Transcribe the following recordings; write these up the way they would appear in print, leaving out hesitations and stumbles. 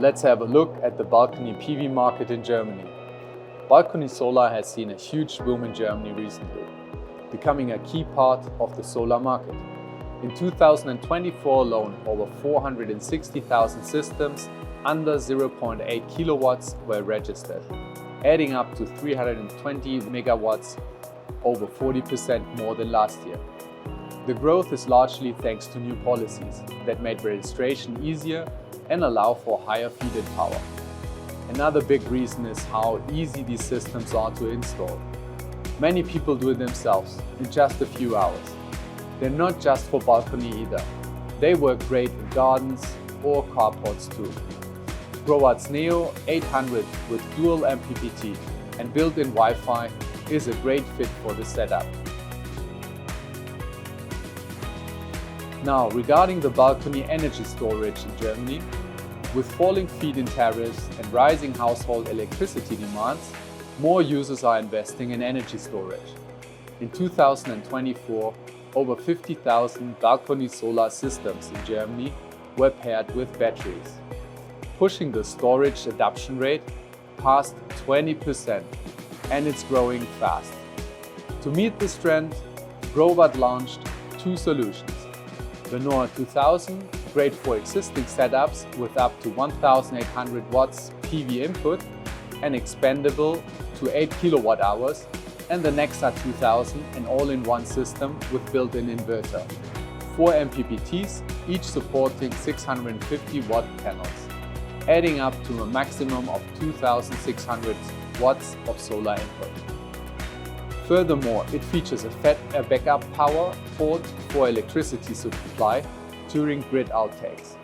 Let's have a look at the balcony PV market in Germany. Balcony solar has seen a huge boom in Germany recently, becoming a key part of the solar market. In 2024 alone, over 460,000 systems under 0.8 kilowatts were registered, adding up to 320 megawatts, over 40% more than last year. The growth is largely thanks to new policies that made registration easier and allow for higher feed-in power. Another big reason is how easy these systems are to install. Many people do it themselves in just a few hours. They're not just for balcony either. They work great in gardens or carports too. Growatt's Neo 800 with dual MPPT and built-in Wi-Fi is a great fit for the setup. Now, regarding the balcony energy storage in Germany, with falling feed-in tariffs and rising household electricity demands, more users are investing in energy storage. In 2024, over 50,000 balcony solar systems in Germany were paired with batteries, pushing the storage adoption rate past 20%, and it's growing fast. To meet this trend, Growatt launched two solutions. The NOAA 2000, great for existing setups with up to 1,800 watts PV input and expandable to 8 kilowatt hours, and the NEXA 2000, an all-in-one system with built-in inverter. 4 MPPTs, each supporting 650 watt panels, adding up to a maximum of 2,600 watts of solar input. Furthermore, it features a backup power port for electricity supply during grid outtakes.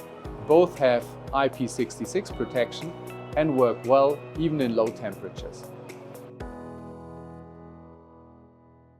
Both have IP66 protection and work well even in low temperatures.